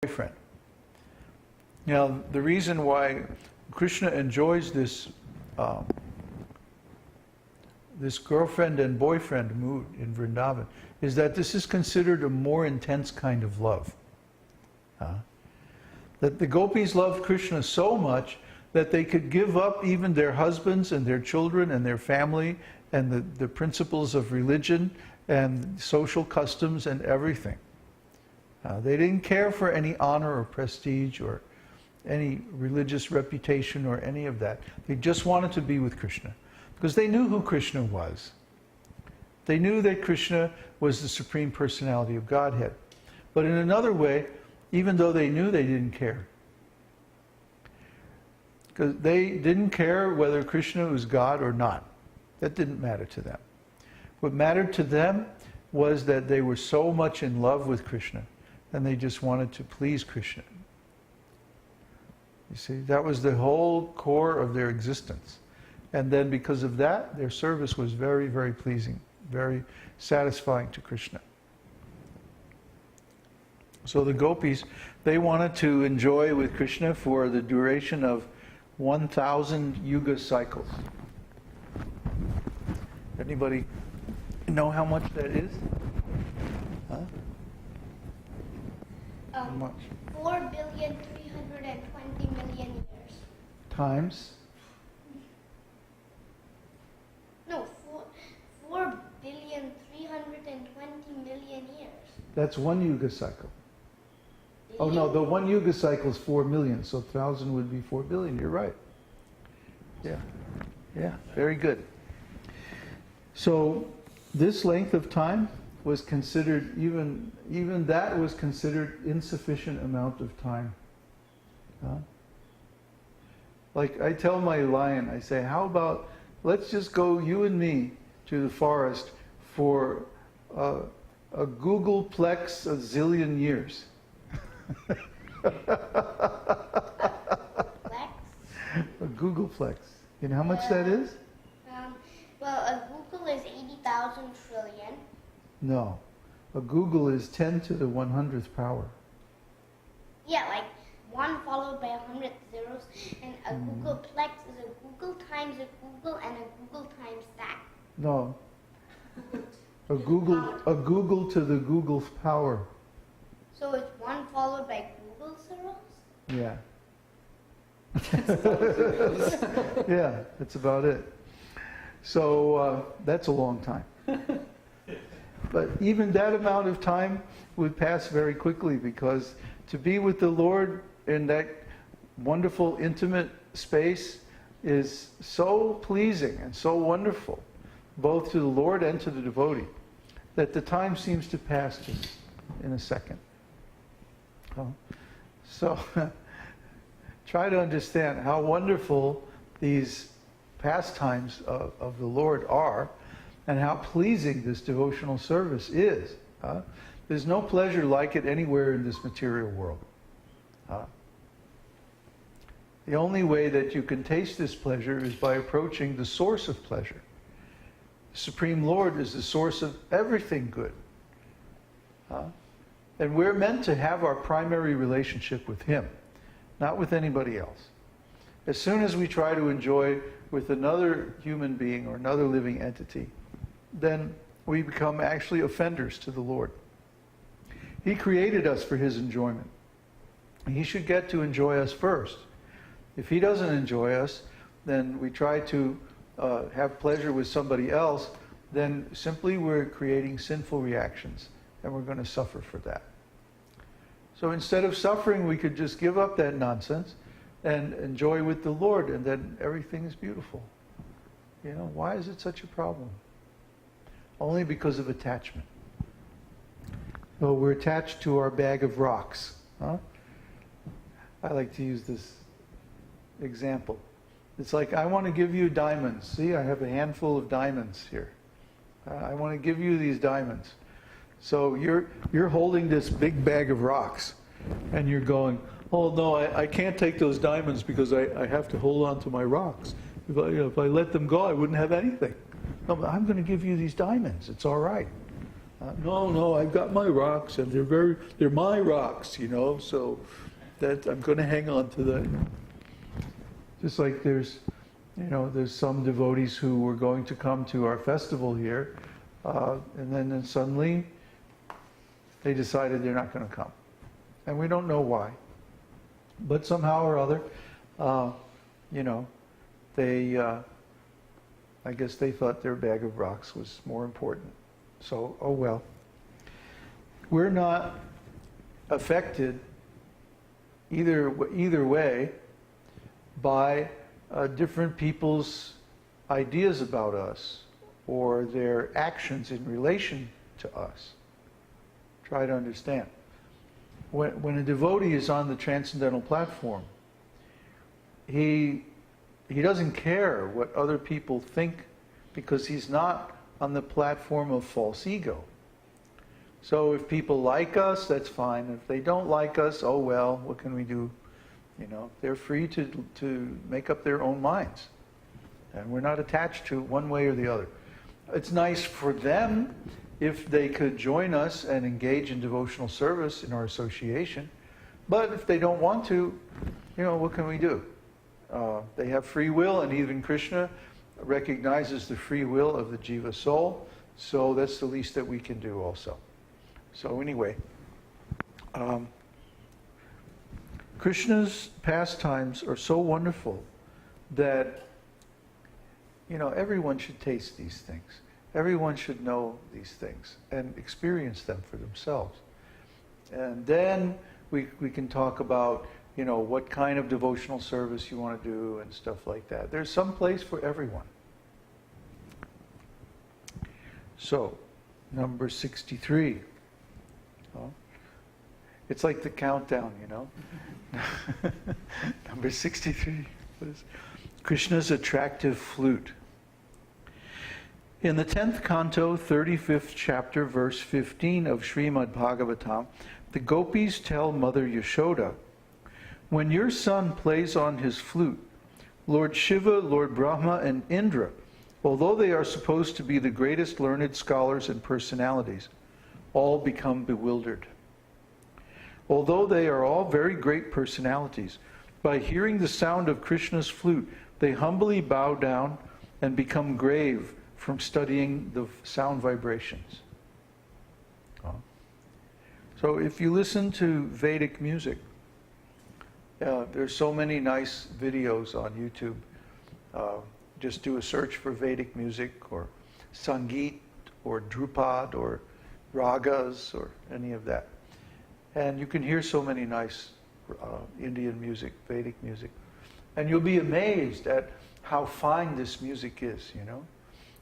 boyfriend. Now, the reason why Krishna enjoys this this girlfriend and boyfriend mood in Vrindavan is that this is considered a more intense kind of love. That the gopis loved Krishna so much that they could give up even their husbands and their children and their family and the principles of religion and social customs and everything. They didn't care for any honor or prestige or any religious reputation or any of that. They just wanted to be with Krishna because they knew who Krishna was. They knew that Krishna was the Supreme Personality of Godhead. But in another way, even though they knew, they didn't care. Because they didn't care whether Krishna was God or not. That didn't matter to them. What mattered to them was that they were so much in love with Krishna and they just wanted to please Krishna. You see, that was the whole core of their existence. And then because of that, their service was very, very pleasing, very satisfying to Krishna. So the gopis, they wanted to enjoy with Krishna for the duration of 1,000 yuga cycles. Anybody know how much that is? Huh? How much? 4,320,000,000 years. Times? No, 4,320,000,000 years. That's one yuga cycle. Oh no, the one yuga cycle is 4 million, so 1,000 would be 4 billion. You're right. Yeah, yeah, very good. So this length of time was considered, even that was considered insufficient amount of time. Like I tell my lion, I say, how about let's just go, you and me, to the forest for a Googleplex a zillion years. A Googleplex. You know how much that is? Well, a Google is 80,000 trillion. No. A Google is 10 to the 100th power. Yeah, like 1 followed by 100 zeros. And a Googleplex is a Google times a Google and a Google times that. No. A Google to the Google's power. So it's 1 followed by Google zeros? Yeah. Yeah, that's about it. So that's a long time. But even that amount of time would pass very quickly because to be with the Lord in that wonderful, intimate space is so pleasing and so wonderful, both to the Lord and to the devotee, that the time seems to pass just in a second. So try to understand how wonderful these pastimes of the Lord are and how pleasing this devotional service is. There's no pleasure like it anywhere in this material world. The only way that you can taste this pleasure is by approaching the source of pleasure. The Supreme Lord is the source of everything good. And we're meant to have our primary relationship with Him, not with anybody else. As soon as we try to enjoy with another human being or another living entity, then we become actually offenders to the Lord. He created us for His enjoyment. He should get to enjoy us first. If He doesn't enjoy us, then we try to have pleasure with somebody else, then simply we're creating sinful reactions and we're going to suffer for that. So instead of suffering, we could just give up that nonsense and enjoy with the Lord, and then everything is beautiful. You know, why is it such a problem? Only because of attachment. So we're attached to our bag of rocks. I like to use this example. It's like, I want to give you diamonds. See, I have a handful of diamonds here. I want to give you these diamonds. So you're holding this big bag of rocks, and you're going, oh no, I can't take those diamonds because I have to hold on to my rocks. If I let them go, I wouldn't have anything. No, but I'm going to give you these diamonds. It's all right. No, I've got my rocks, and they're my rocks, so that I'm going to hang on to that. Just like there's some devotees who were going to come to our festival here, and then suddenly they decided they're not going to come. And we don't know why. But somehow or other, I guess they thought their bag of rocks was more important. So, oh well. We're not affected either way by different people's ideas about us or their actions in relation to us. Try to understand. When a devotee is on the transcendental platform, he doesn't care what other people think because he's not on the platform of false ego. So if people like us, that's fine. If they don't like us, oh well, what can we do? They're free to make up their own minds. And we're not attached to one way or the other. It's nice for them if they could join us and engage in devotional service in our association. But if they don't want to, what can we do? They have free will, and even Krishna recognizes the free will of the jiva soul, so that's the least that we can do also. So anyway, Krishna's pastimes are so wonderful that everyone should taste these things. Everyone should know these things and experience them for themselves. And then we can talk about what kind of devotional service you want to do and stuff like that. There's some place for everyone. So, number 63. Oh, it's like the countdown, Number 63 was Krishna's attractive flute. In the 10th canto, 35th chapter, verse 15 of Srimad Bhagavatam, the gopis tell Mother Yashoda, when your son plays on his flute, Lord Shiva, Lord Brahma, and Indra, although they are supposed to be the greatest learned scholars and personalities, all become bewildered. Although they are all very great personalities, by hearing the sound of Krishna's flute, they humbly bow down and become grave from studying the sound vibrations. So if you listen to Vedic music, there's so many nice videos on YouTube. Just do a search for Vedic music or Sangeet or Drupad or Ragas or any of that. And you can hear so many nice Indian music, Vedic music. And you'll be amazed at how fine this music is,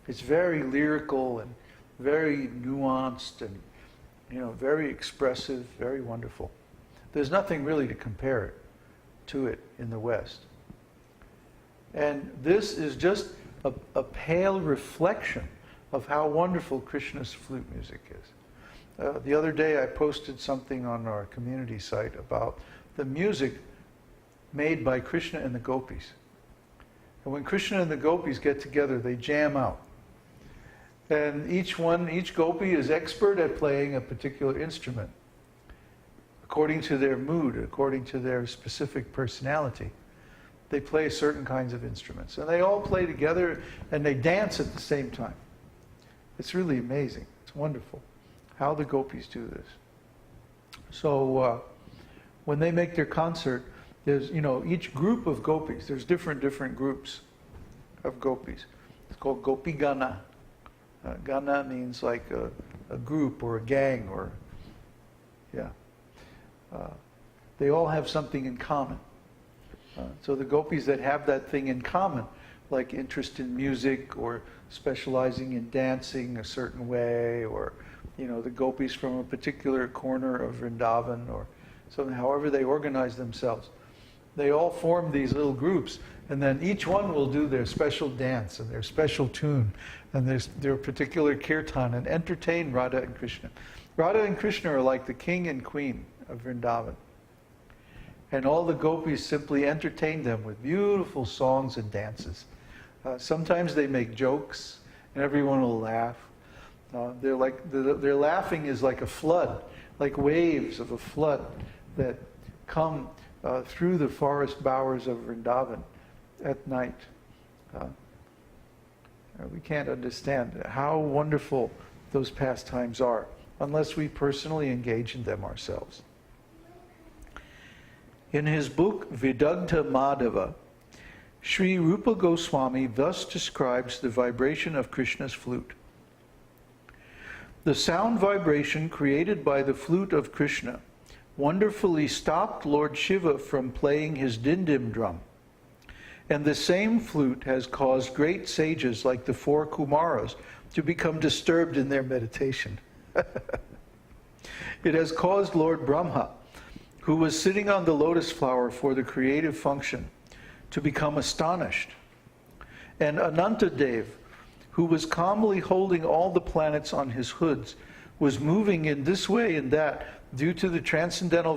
It's very lyrical and very nuanced and, very expressive, very wonderful. There's nothing really to compare to it in the West. And this is just a pale reflection of how wonderful Krishna's flute music is. The other day I posted something on our community site about the music made by Krishna and the gopis. And when Krishna and the gopis get together, they jam out. And each gopi is expert at playing a particular instrument, according to their mood, according to their specific personality. They play certain kinds of instruments. And they all play together and they dance at the same time. It's really amazing. It's wonderful how the gopis do this. So when they make their concert, there's, each group of gopis, there's different groups of gopis. It's called Gopi Gana. Gana means like a group or a gang or, they all have something in common. So the gopis that have that thing in common, like interest in music or specializing in dancing a certain way, or the gopis from a particular corner of Vrindavan, or so however they organize themselves, they all form these little groups, and then each one will do their special dance and their special tune and their particular kirtan and entertain Radha and Krishna. Radha and Krishna are like the king and queen of Vrindavan. And all the gopis simply entertain them with beautiful songs and dances. Sometimes they make jokes, and everyone will laugh. Their laughing is like a flood, like waves of a flood that come through the forest bowers of Vrindavan at night. We can't understand how wonderful those pastimes are unless we personally engage in them ourselves. In his book Vidagdha Madhava, Sri Rupa Goswami thus describes the vibration of Krishna's flute. The sound vibration created by the flute of Krishna wonderfully stopped Lord Shiva from playing his dindim drum. And the same flute has caused great sages like the four Kumaras to become disturbed in their meditation. It has caused Lord Brahma, who was sitting on the lotus flower for the creative function, to become astonished. And Anantadev, who was calmly holding all the planets on his hoods, was moving in this way and that due to the transcendental